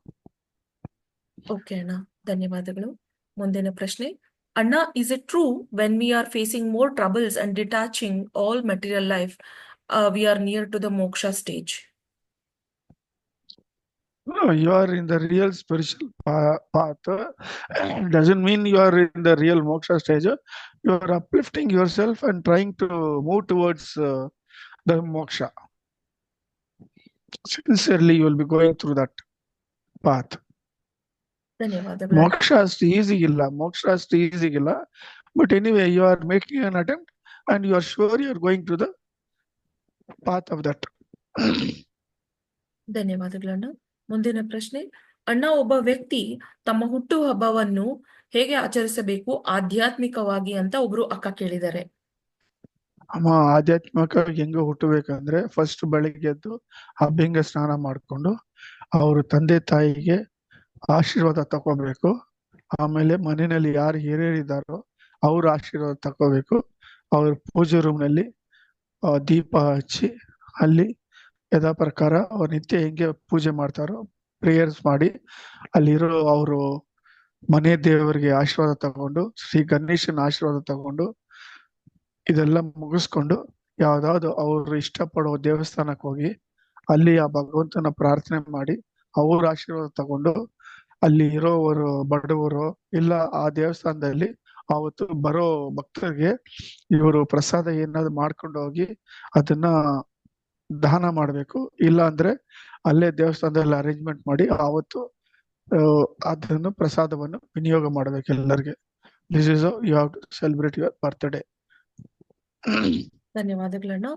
ಓಕೆ ಅಣ್ಣ, ಧನ್ಯವಾದಗಳು. ಮುಂದಿನ ಪ್ರಶ್ನೆ. ಅಣ್ಣ, is it true when we are facing more troubles and detaching all material life, we are near to the moksha stage? No, you are in the real spiritual path. Doesn't mean you are in the real moksha stage. You are uplifting yourself and trying to move towards the moksha. Sincerely, you will be going through that path. ಧನ್ಯವಾದಗಳು. Moksha ಅಷ್ಟು easy ಇಲ್ಲ, ಮೋಕ್ಷ ಅಷ್ಟು easy ಇಲ್ಲ. But anyway, you are making an attempt and you are sure you are going to the path of that. ಧನ್ಯವಾದಗಳು ಅಣ್ಣ. ಮುಂದಿನ ಪ್ರಶ್ನೆ. ಅಣ್ಣ, ಒಬ್ಬ ವ್ಯಕ್ತಿ ತಮ್ಮ ಹುಟ್ಟು ಹಬ್ಬವನ್ನು ಹೇಗೆ ಆಚರಿಸಬೇಕು ಆಧ್ಯಾತ್ಮಿಕವಾಗಿ ಅಂತ ಒಬ್ರು ಅಕ್ಕ ಕೇಳಿದ್ದಾರೆ. ಅಮ್ಮ, ಆಧ್ಯಾತ್ಮಿಕವಾಗಿ ಹೆಂಗ ಹುಟ್ಟಬೇಕಂದ್ರೆ ಫಸ್ಟ್ ಬೆಳಿಗ್ಗೆ ಎದ್ದು ಅಭ್ಯಂಗ ಸ್ನಾನ ಮಾಡ್ಕೊಂಡು ಅವ್ರ ತಂದೆ ತಾಯಿಗೆ ಆಶೀರ್ವಾದ ತಗೋಬೇಕು. ಆಮೇಲೆ ಮನೆಯಲ್ಲಿ ಯಾರು ಹಿರಿಯರಿದ್ದಾರೋ ಅವ್ರ ಆಶೀರ್ವಾದ ತಗೋಬೇಕು. ಅವ್ರ ಪೂಜೆ ರೂಮ್ ನಲ್ಲಿ ದೀಪ ಹಚ್ಚಿ ಅಲ್ಲಿ ಯಥಾ ಪ್ರಕಾರ ಅವ್ರ ನಿತ್ಯ ಹೆಂಗೆ ಪೂಜೆ ಮಾಡ್ತಾರೋ ಪ್ರೇಯರ್ಸ್ ಮಾಡಿ ಅಲ್ಲಿರೋ ಅವರು ಮನೆ ದೇವರಿಗೆ ಆಶೀರ್ವಾದ ತಗೊಂಡು, ಶ್ರೀ ಗಣೇಶನ ಆಶೀರ್ವಾದ ತಗೊಂಡು ಇದೆಲ್ಲ ಮುಗಿಸ್ಕೊಂಡು ಯಾವ್ದಾವ್ದು ಅವ್ರು ಇಷ್ಟಪಡೋ ದೇವಸ್ಥಾನಕ್ಕೆ ಹೋಗಿ ಅಲ್ಲಿ ಆ ಭಗವಂತನ ಪ್ರಾರ್ಥನೆ ಮಾಡಿ ಅವ್ರ ಆಶೀರ್ವಾದ ತಗೊಂಡು ಅಲ್ಲಿ ಇರೋವರು ಬಡವರು ಇಲ್ಲ ಆ ದೇವಸ್ಥಾನದಲ್ಲಿ ಅವತ್ತು ಬರೋ ಭಕ್ತರಿಗೆ ಇವರು ಪ್ರಸಾದ ಏನಾದ್ರು ಮಾಡ್ಕೊಂಡು ಹೋಗಿ ಅದನ್ನ ದಾನ ಮಾಡ್ಬೇಕು. ಇಲ್ಲ ಅಂದ್ರೆ ಅಲ್ಲೇ ದೇವಸ್ಥಾನದಲ್ಲಿ ಅರೇಂಜ್ಮೆಂಟ್ ಮಾಡಿ ಆವತ್ತು ಅದನ್ನು ಪ್ರಸಾದವನ್ನು ವಿನಿಯೋಗ ಮಾಡ್ಬೇಕು ಎಲ್ಲರಿಗೆ. This is you have to celebrate your birthday. ಧನ್ಯವಾದಗಳಣ್ಣ.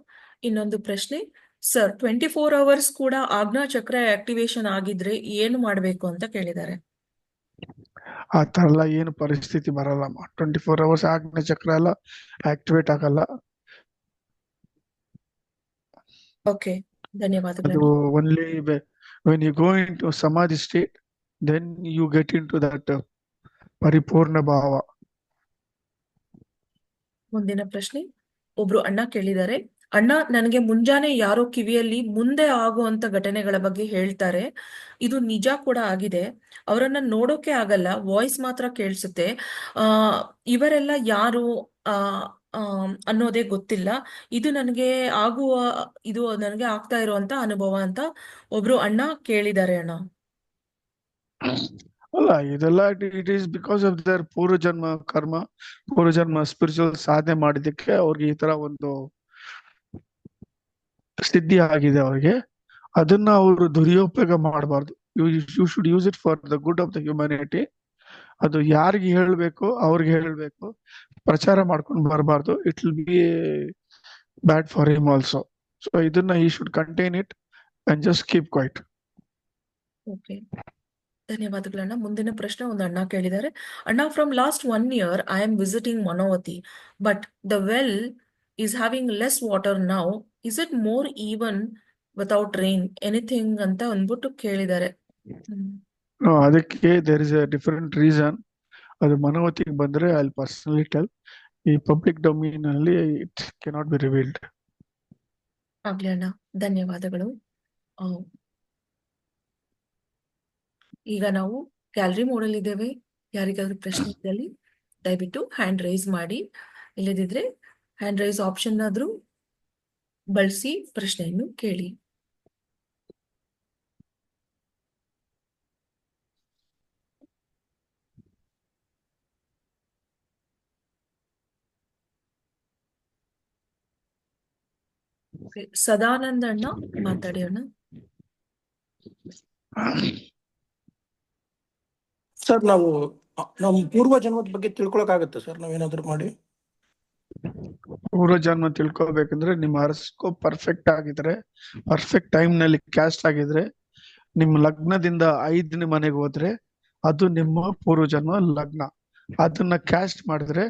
ಇನ್ನೊಂದು ಪ್ರಶ್ನೆ. ಸರ್, 24 hours ಕೂಡ ಆಜ್ಞಾ ಚಕ್ರ ಆಕ್ಟಿವೇಶನ್ ಆಗಿದ್ರೆ ಏನು ಮಾಡ್ಬೇಕು ಅಂತ ಕೇಳಿದ್ದಾರೆ. ಆ ತರ ಎಲ್ಲ ಏನು ಪರಿಸ್ಥಿತಿ ಬರಲ್ಲಮ್ಮ. 24 hours ಆಜ್ಞಾ ಚಕ್ರ ಎಲ್ಲ ಆಕ್ಟಿವೇಟ್ ಆಗಲ್ಲ. ಓಕೆ, ಅದು ಧನ್ಯವಾದಗಳು. only when you go into samadhi state, then you get into that ಪರಿಪೂರ್ಣ ಭಾವ. ಮುಂದಿನ ಪ್ರಶ್ನೆ. ಒಬ್ರು ಅಣ್ಣ ಕೇಳಿದ್ದಾರೆ. ಅಣ್ಣ, ನನಗೆ ಮುಂಜಾನೆ ಯಾರೋ ಕಿವಿಯಲ್ಲಿ ಮುಂದೆ ಆಗುವಂತ ಘಟನೆಗಳ ಬಗ್ಗೆ ಹೇಳ್ತಾರೆ. ಇದು ನಿಜ ಕೂಡ ಆಗಿದೆ. ಅವರನ್ನ ನೋಡೋಕೆ ಆಗಲ್ಲ, ವಾಯ್ಸ್ ಮಾತ್ರ ಕೇಳಿಸುತ್ತೆ. ಇವರೆಲ್ಲ ಯಾರು ಅನ್ನೋದೇ ಗೊತ್ತಿಲ್ಲ. ಇದು ನನಗೆ ಆಗ್ತಾ ಇರುವಂತ ಅನುಭವ ಅಂತ ಒಬ್ರು ಅಣ್ಣ ಕೇಳಿದ್ದಾರೆ ಅಣ್ಣ. ಅಲ್ಲ, ಇದೆಲ್ಲ it is because of their purvajanma karma, purvajanma spiritual ಸಾಧನೆ ಮಾಡಿದಕ್ಕೆ ಅವ್ರಿಗೆ ಈ ತರ ಒಂದು ಸಿದ್ಧಿ ಆಗಿದೆ ಅವ್ರಿಗೆ. ಅದನ್ನ ಅವರು ದುರುಪಯೋಗ ಮಾಡಬಾರ್ದು. You should use it for the good of the humanity. ಅದು ಯಾರಿಗೆ ಹೇಳ್ಬೇಕು ಅವ್ರಿಗೆ ಹೇಳ್ಬೇಕು, ಪ್ರಚಾರ ಮಾಡ್ಕೊಂಡು ಬರಬಾರ್ದು. It will be bad for him also. So idana he should contain it and just keep quiet. Okay, ಧನ್ಯವಾದಗಳಣ್ಣ. ಮುಂದಿನ ಪ್ರಶ್ನೆ ಒಂದು ಅಣ್ಣ ಕೇಳಿದ್ದಾರೆ. ಅಣ್ಣ, from last 1 year I am visiting Manovati, but the well is having less water now. Is it more even without rain anything ಅಂತ ಅಂದ್ಬಿಟ್ಟು ಕೇಳಿದ್ದಾರೆ. No, ಅದಕ್ಕೆ there is a different reason. ಅದು ಮನೋವತಿಗೆ ಬಂದ್ರೆ I'll personally tell. ಈ ಪಬ್ಲಿಕ್ ಡೊಮೇನ್ ಅಲ್ಲಿ it cannot be revealed. ಆಗ್ಲಿ ಅಣ್ಣ, ಧನ್ಯವಾದಗಳು. ಆ, ಈಗ ನಾವು ಗ್ಯಾಲರಿ ಮೋಡಲ್ಲಿ ಇದ್ದೇವೆ. ಯಾರಿಗಾದ್ರೂ ಪ್ರಶ್ನೆ ಇದ್ದಲ್ಲಿ ದಯವಿಟ್ಟು ಹ್ಯಾಂಡ್ ರೈಸ್ ಮಾಡಿ, ಇಲ್ಲದಿದ್ರೆ ಹ್ಯಾಂಡ್ ರೈಸ್ ಆಪ್ಷನ್ ಆದ್ರೂ ಬಳಸಿ ಪ್ರಶ್ನೆಯನ್ನು ಕೇಳಿ. Okay, ಸದಾನಂದ ಅಣ್ಣ ಮಾತಾಡಿ ಅಣ್ಣ. ಸರ್, ನಾವು ನಮ್ಮ ಪೂರ್ವ ಜನ್ಮದ ಬಗ್ಗೆ ತಿಳ್ಕೊಳಕ್ಕಾಗತ್ತೆ ಸರ್, ನಾವೇನಾದ್ರೂ ಮಾಡಿ? ಪೂರ್ವ ಜನ್ಮ ತಿಳ್ಕೊಬೇಕಂದ್ರೆ ನಿಮ್ಮ ಹಾರಸ್ಕೋಪ್ ಪರ್ಫೆಕ್ಟ್ ಆಗಿದ್ರೆ, ಪರ್ಫೆಕ್ಟ್ ಟೈಮ್ ನಲ್ಲಿ ಕ್ಯಾಸ್ಟ್ ಆಗಿದ್ರೆ, ನಿಮ್ಮ ಲಗ್ನದಿಂದ 5ನೇ ಮನೆಗೆ ಹೋದ್ರೆ ಅದು ನಿಮ್ಮ ಪೂರ್ವ ಜನ್ಮ ಲಗ್ನ. ಅದನ್ನ ಕ್ಯಾಸ್ಟ್ ಮಾಡಿದ್ರೆ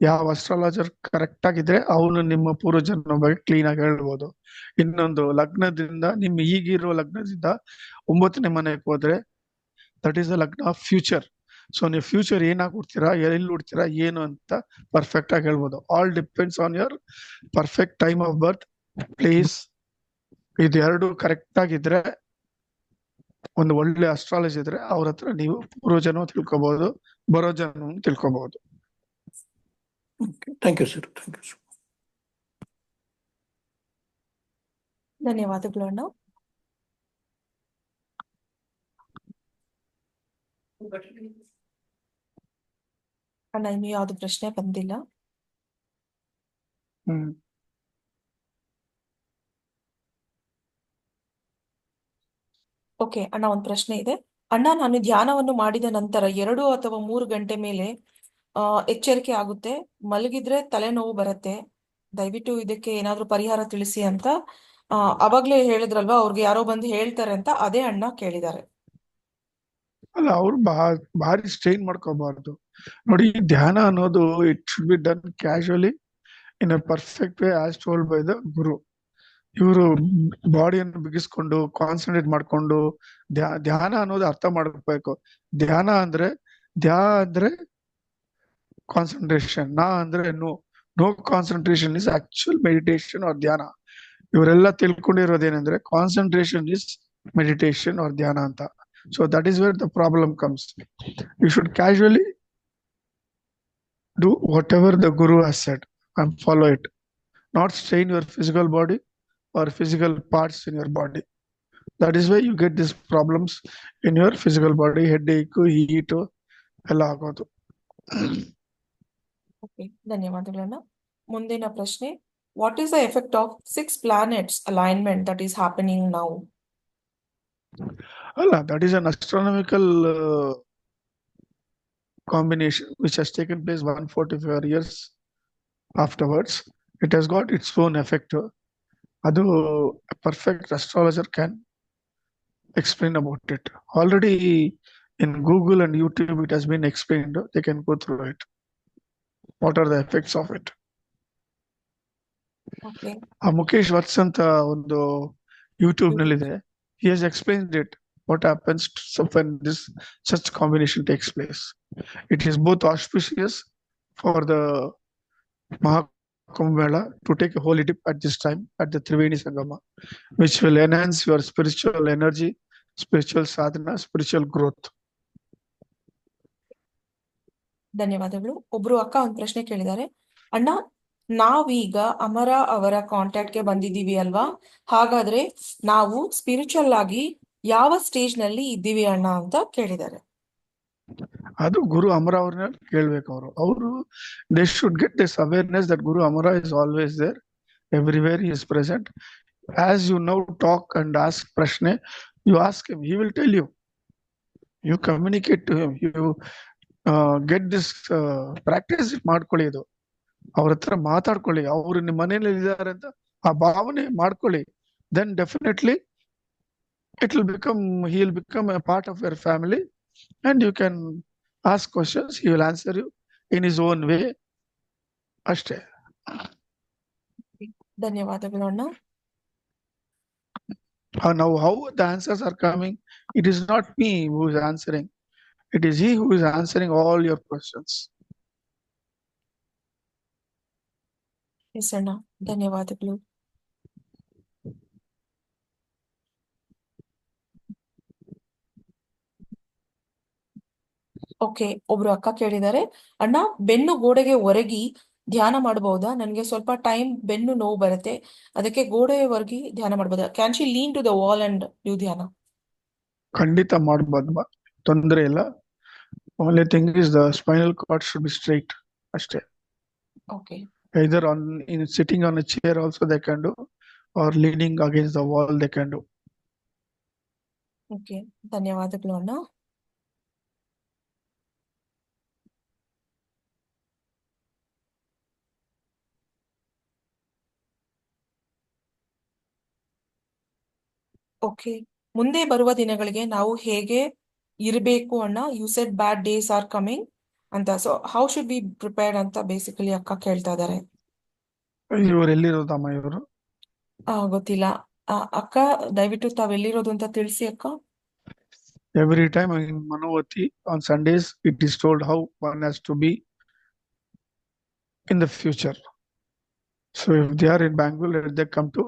ಯಾವ ಅಸ್ಟ್ರಾಲಜರ್ ಕರೆಕ್ಟ್ ಆಗಿದ್ರೆ ಅವನು ನಿಮ್ಮ ಪೂರ್ವ ಜನ್ಮ ಬಗ್ಗೆ ಕ್ಲೀನ್ ಆಗಿ ಹೇಳ್ಬೋದು. ಇನ್ನೊಂದು ಲಗ್ನದಿಂದ ನಿಮ್ಮ ಈಗಿರೋ ಲಗ್ನದಿಂದ 9ನೇ ಮನೆಗೆ ಹೋದ್ರೆ ದಟ್ ಈಸ್ ದ ಲಗ್ನ ಆಫ್ ಫ್ಯೂಚರ್. ಸೊ ನೀವು ಫ್ಯೂಚರ್ ಏನಾಗಿ ಹುಡ್ತೀರಾ, ಎಲ್ಲಿ ಹುಡ್ತೀರಾ, ಏನು ಅಂತ ಪರ್ಫೆಕ್ಟ್ ಆಗಿ ಹೇಳ್ಬೋದು. All depends on your perfect time of birth, place. ಇದೆರಡು ಕರೆಕ್ಟ್ ಆಗಿದ್ರೆ, ಒಂದು ಒಳ್ಳೆ ಅಸ್ಟ್ರಾಲಜಿ ಇದ್ರೆ ಅವ್ರ ಹತ್ರ ನೀವು ಪೂರ್ವ ಜನ್ಮ ತಿಳ್ಕೊಬಹುದು, ಬರೋ ಜನ್ಮ ತಿಳ್ಕೊಬಹುದು. Thank you sir, thank you sir. ಧನ್ಯವಾದಗಳು ಅಣ್ಣ. ಅಣ್ಣ, ಇನ್ನು ಯಾವ್ದು ಪ್ರಶ್ನೆ ಬಂದಿಲ್ಲ. ಹ್ಮ್ ಓಕೆ ಅಣ್ಣ, ಒಂದು ಪ್ರಶ್ನೆ ಇದೆ. ಅಣ್ಣ, ನಾನು ಧ್ಯಾನವನ್ನು ಮಾಡಿದ ನಂತರ 2 ಅಥವಾ 3 ಗಂಟೆ ಮೇಲೆ ಎಚ್ಚರಿಕೆ ಆಗುತ್ತೆ, ಮಲಗಿದ್ರೆ ತಲೆನೋವು ಬರುತ್ತೆ. ದಯವಿಟ್ಟು ಇದಕ್ಕೆ ಏನಾದ್ರೂ ಪರಿಹಾರ ತಿಳಿಸಿ ಅಂತ ಅವಾಗ್ಲೇ ಹೇಳಿದ್ರಲ್ವಾ, ಅವ್ರಿಗೆ ಯಾರೋ ಬಂದು ಹೇಳ್ತಾರೆ ಅಂತ, ಅದೇ ಅಣ್ಣ ಕೇಳಿದ್ದಾರೆ. ಅಲ್ಲ, ಅವ್ರು ಭಾರಿ ಸ್ಟ್ರೈನ್ ಮಾಡ್ಕೋಬಾರ್ದು. ನೋಡಿ, ಧ್ಯಾನ ಅನ್ನೋದು it should be done casually in a perfect way as told by the guru. ಇವರು ಬಾಡಿಯನ್ನು ಬಿಗಿಸ್ಕೊಂಡು ಕಾನ್ಸಂಟ್ರೇಟ್ ಮಾಡ್ಕೊಂಡು ಧ್ಯಾನ ಅನ್ನೋದು ಅರ್ಥ ಮಾಡ್ಬೇಕು. ಧ್ಯಾನ ಅಂದ್ರೆ ಕಾನ್ಸಂಟ್ರೇಷನ್, ನಾ ಅಂದ್ರೆ no concentration is actual meditation or ಧ್ಯಾನ. ಇವರೆಲ್ಲ ತಿಳ್ಕೊಂಡಿರೋದೇನೆಂದ್ರೆ ಕಾನ್ಸಂಟ್ರೇಷನ್ ಇಸ್ ಮೆಡಿಟೇಷನ್ ಆರ್ ಧ್ಯಾನ ಅಂತ. So that is where the problem comes. You should casually do whatever the guru has said and follow it, not strain your physical body or physical parts in your body. That is why you get these problems in your physical body, headache, heat ಎಲ್ಲ ಆಗೋದು. Okay, ಧನ್ಯವಾದಗಳನ್ನ. ಮುಂದಿನ ಪ್ರಶ್ನೆ, what is the effect of 6 planets alignment that is happening now? ಅಲ್ಲ, that is an astronomical combination which has taken place 144 years afterwards. It has got its own effect. Adu a perfect astrologer can explain about it. Already in Google and YouTube it has been explained. They can go through it. What are the effects of it? Okay. Mukesh Vats anta ಒಂದು YouTube ನಲ್ಲಿದೆ. He has explained it. What happens when this such combination takes place? It is both auspicious for the Mahakumbh Mela to take a holy dip at this time at the Triveni Sangama, which will enhance your spiritual energy, spiritual sadhana, spiritual growth. ಧನ್ಯವಾದಗಳು. ಒಬ್ರು ಅಕ್ಕ ಒಂದು ಪ್ರಶ್ನೆ ಕೇಳಿದ್ದಾರೆ. ಅಣ್ಣ, ನಾವೀಗ ಅಮರ ಅವರ ಕಾಂಟ್ಯಾಕ್ಟ್ಗೆ ಬಂದಿದ್ದೀವಿ ಅಲ್ವಾ, ಹಾಗಾದ್ರೆ ನಾವು ಸ್ಪಿರಿಚುವಲ್ ಆಗಿ ಯಾವ ಸ್ಟೇಜ್ ನಲ್ಲಿ ಇದ್ದೀವಿ ಅಣ್ಣ ಅಂತ ಕೇಳಿದ್ದಾರೆ. ಅದು ಗುರು ಅಮರ ಅವ್ರನ್ನ ಕೇಳ್ಬೇಕು. ಅವರು they should get this awareness that guru Amara is always there, everywhere he is present. As you now talk and ask prashne, you ask him, he will tell you. You communicate to him, you get this practice ಮಾಡ್ಕೊಳ್ಳಿ. ಇದು ಅವ್ರ ಹತ್ರ ಮಾತಾಡ್ಕೊಳ್ಳಿ. ಅವ್ರು ನಿಮ್ಮ ಮನೇಲಿ ಇದ್ದಾರೆ ಅಂತ ಆ ಭಾವನೆ ಮಾಡ್ಕೊಳ್ಳಿ, then definitely he'll become a part of your family, and you can ask questions, he will answer you in his own way. ಅಷ್ಟೇ. ಧನ್ಯವಾದಗಳು ಅಣ್ಣ. Now how the answers are coming, it is not me who is answering, it is he who is answering all your questions. Yes ಅಣ್ಣ, ಧನ್ಯವಾದಗಳು. Okay, ಒಬ್ರು ಅಕ್ಕ ಕೇಳಿದ್ದಾರೆ, ಅಣ್ಣ ಬೆನ್ನು ಗೋಡೆಗೆ ಒರಗಿ ಧ್ಯಾನ ಮಾಡಬಹುದಾ? ನನಗೆ ಸ್ವಲ್ಪ ಟೈಮ್ ಬೆನ್ನು ನೋವು ಬರುತ್ತೆ, ಅದಕ್ಕೆ ಗೋಡೆ ಒರಗಿ ಧ್ಯಾನ ಮಾಡಬಹುದಾ? Can she lean to the wall and do ಧ್ಯಾನ? ಖಂಡಿತ ಮಾಡಬಹುದು, ತೊಂದರೆ ಇಲ್ಲ. Only thing is the spinal cord should be straight, ಅಷ್ಟೇ. Okay, Either in sitting on a chair also they can do, or leaning against the wall they can do. Okay, ಧನ್ಯವಾದಗಳು ಅಣ್ಣ. Okay, ಮುಂದೆ ಬರುವ ದಿನಗಳಿಗೆ ನಾವು ಹೇಗೆ ಇರಬೇಕು ಅಣ್ಣ? You said bad days are coming ಅಂತ, so how should be prepared ಅಂತ ಬೇಸಿಕಲಿ ಅಕ್ಕ ಕೇಳ್ತಾ ಇದ್ದಾರೆ. ಇವ್ರು ಎಲ್ಲಿರೋದಮ್ಮ ಇವರು? ಗೊತ್ತಿಲ್ಲ. ಅಕ್ಕ ದಯವಿಟ್ಟು ತಾವೆಲ್ಲಿರೋದು ಅಂತ ತಿಳಿಸಿ ಅಕ್ಕ. Every time in Manavati on Sundays it is told how one has to be in the future. So if they are in Bangalore, let they come to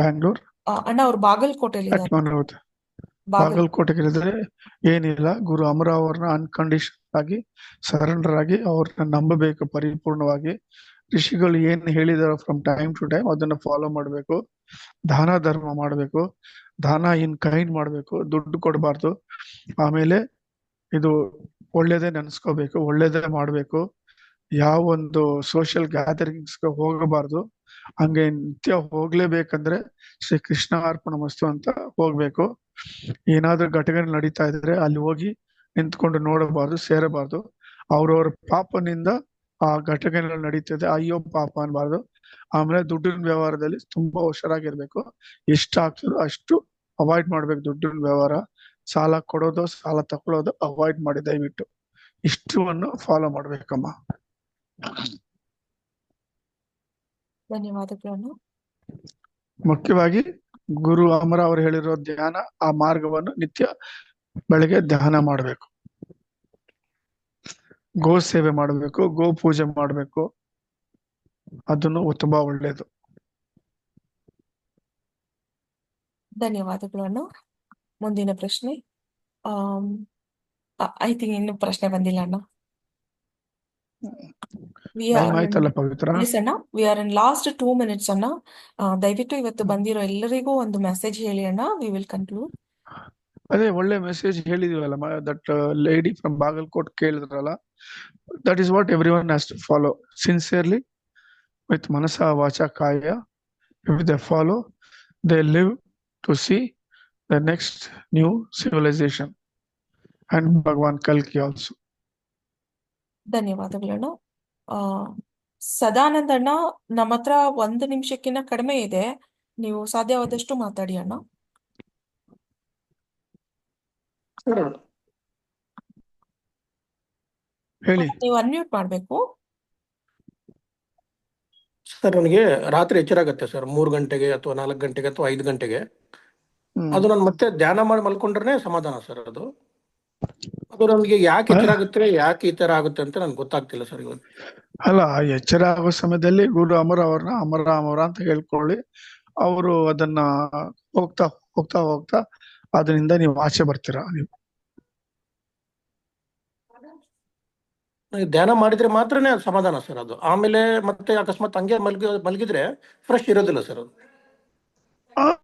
Bangalore ಅಣ್ಣ ಅವ್ರು ಬಾಗಲಕೋಟೆಯಲ್ಲಿ at Manavati. ಬಾಗಲಕೋಟೆಗೆ ಇಳಿದ್ರೆ ಏನಿಲ್ಲ, ಗುರು ಅಮರ ಅವ್ರನ್ನ ಅನ್ಕಂಡೀಷನ್ ಆಗಿ ಸರೆಂಡರ್ ಆಗಿ ಅವ್ರನ್ನ ನಂಬಬೇಕು ಪರಿಪೂರ್ಣವಾಗಿ. ಋಷಿಗಳು ಏನ್ ಹೇಳಿದಾರೋ ಫ್ರಮ್ ಟೈಮ್ ಟು ಟೈಮ್ ಅದನ್ನ ಫಾಲೋ ಮಾಡ್ಬೇಕು. ದಾನ ಧರ್ಮ ಮಾಡ್ಬೇಕು, ದಾನ ಇನ್ ಕೈಂಡ್ ಮಾಡ್ಬೇಕು, ದುಡ್ಡು ಕೊಡಬಾರ್ದು. ಆಮೇಲೆ ಇದು ಒಳ್ಳೇದೇ ನೆನ್ಸ್ಕೋಬೇಕು, ಒಳ್ಳೇದೇ ಮಾಡ್ಬೇಕು. ಯಾವ ಒಂದು ಸೋಷಿಯಲ್ ಗ್ಯಾದರಿಂಗ್ಸ್ಗೆ ಹೋಗಬಾರ್ದು. ಹಂಗೆ ನಿತ್ಯ ಹೋಗ್ಲೇಬೇಕಂದ್ರೆ ಶ್ರೀ ಕೃಷ್ಣ ಅರ್ಪಣ ಮಸ್ತು ಅಂತ ಹೋಗ್ಬೇಕು. ಏನಾದ್ರೂ ಘಟನೆ ನಡೀತಾ ಇದ್ರೆ ಅಲ್ಲಿ ಹೋಗಿ ನಿಂತ್ಕೊಂಡು ನೋಡಬಾರ್ದು, ಸೇರಬಾರ್ದು. ಅವ್ರವ್ರ ಪಾಪನಿಂದ ಆ ಘಟನೆಗಳು ನಡೀತದೆ, ಅಯ್ಯೋ ಪಾಪ ಅನ್ಬಾರ್ದು. ಆಮೇಲೆ ದುಡ್ಡಿನ ವ್ಯವಹಾರದಲ್ಲಿ ತುಂಬಾ ಹುಷಾರಾಗಿರ್ಬೇಕು. ಎಷ್ಟಾಗ್ತದೋ ಅಷ್ಟು ಅವಾಯ್ಡ್ ಮಾಡ್ಬೇಕು ದುಡ್ಡಿನ ವ್ಯವಹಾರ. ಸಾಲ ಕೊಡೋದು, ಸಾಲ ತಗೊಳ್ಳೋದು ಅವಾಯ್ಡ್ ಮಾಡಿ ದಯವಿಟ್ಟು. ಇಷ್ಟವನ್ನು ಫಾಲೋ ಮಾಡ್ಬೇಕಮ್ಮ. ಧನ್ಯವಾದಗಳು. ಮುಖ್ಯವಾಗಿ ಗುರು ಅಮರ ಅವರು ಹೇಳಿರೋ ಧ್ಯಾನ, ಆ ಮಾರ್ಗವನ್ನು ನಿತ್ಯ ಬೆಳಗ್ಗೆ ಧ್ಯಾನ ಮಾಡ್ಬೇಕು. ಗೋ ಸೇವೆ ಮಾಡ್ಬೇಕು, ಗೋ ಪೂಜೆ ಮಾಡ್ಬೇಕು, ಅದನ್ನು ತುಂಬಾ ಒಳ್ಳೇದು. ಧನ್ಯವಾದಗಳು ಅಣ್ಣ. ಮುಂದಿನ ಪ್ರಶ್ನೆ, ಐ ಥಿಂಕ್ ಇನ್ನು ಪ್ರಶ್ನೆ ಬಂದಿಲ್ಲ ಅಣ್ಣ. ಟೈಮ್ ಆಯ್ತಲ್ಲ ಪವಿತ್ರ? ಎಸ್ ಅಣ್ಣ, we are in last 2 minutes ಅಣ್ಣ. ದಯವಿಟ್ಟು ಇವತ್ತು ಬಂದಿರೋ ಎಲ್ಲರಿಗೂ ಒಂದು ಮೆಸೇಜ್ ಹೇಳಿ ಅಣ್ಣ, ವಿ ವಿಲ್ ಕನ್ಕ್ಲೂಡ್. ಅದೇ ಒಳ್ಳೆ ಮೆಸೇಜ್ ಹೇಳಿದೀವಲ್ಲ, ದಟ್ ಲೇಡಿ ಫ್ರಮ್ ಬಾಗಲ್ಕೋಟ್ ಕೇಳಿದ್ರಲ್ಲ, that is what everyone has to follow sincerely with manasa vacha kaya. If they follow, they live to see the next new civilisation and Bhagwan ಕಲ್ಕಿ ಆಲ್ಸೋ. ಧನ್ಯವಾದಗಳಣ್ಣ. ಸದಾನಂದ ಅಣ್ಣ, ನಮ್ಮ ಹತ್ರ 1 ನಿಮಿಷಕ್ಕಿಂತ ಕಡಿಮೆ ಇದೆ, ನೀವು ಸಾಧ್ಯವಾದಷ್ಟು ಮಾತಾಡಿ ಅಣ್ಣ. ಹೇಳಿ ನೀವು ಅನ್ಮ್ಯೂಟ್ ಮಾಡ್ಬೇಕು. ಸರ್ ನನಗೆ ರಾತ್ರಿ ಎಚ್ಚರ ಆಗುತ್ತೆ ಸರ್, 3 ಗಂಟೆಗೆ ಅಥವಾ 4 ಗಂಟೆಗೆ ಅಥವಾ 5 ಗಂಟೆಗೆ. ಅದು ನಾನು ಮತ್ತೆ ಧ್ಯಾನ ಮಾಡಿ ಮಲ್ಕೊಂಡ್ರೆ ಸಮಾಧಾನ ಸರ್. ಅದು ನಮ್ಗೆ ಯಾಕೆ ಎಚ್ಚರ ಆಗುತ್ತೆ, ಯಾಕೆ ಈ ತರ ಆಗುತ್ತೆ ಅಂತ ನನ್ಗೆ ಗೊತ್ತಾಗ್ತಿಲ್ಲ ಸರ್ ಇವತ್ತು. ಅಲ್ಲ, ಎಚ್ಚರ ಆಗೋ ಸಮಯದಲ್ಲಿ ಗುರು ಅಮರ ಅವ್ರನ್ನ ಅಮರ ಅಂತ ಹೇಳ್ಕೊಳ್ಳಿ. ಅವರು ಅದನ್ನ ಹೋಗ್ತಾ ಹೋಗ್ತಾ ಹೋಗ್ತಾ ಅದರಿಂದ ನೀವು ಆಚೆ ಬರ್ತೀರಾ. ನೀವು ಧ್ಯಾನ ಮಾಡಿದ್ರೆ ಮಾತ್ರನೇ ಅದು ಸಮಾಧಾನ ಸರ್. ಅದು ಆಮೇಲೆ ಮತ್ತೆ ಅಕಸ್ಮಾತ್ ಹಂಗೆ ಮಲಗಿದ್ರೆ ಫ್ರೆಶ್ ಇರೋದಿಲ್ಲ ಸರ್ ಅದು.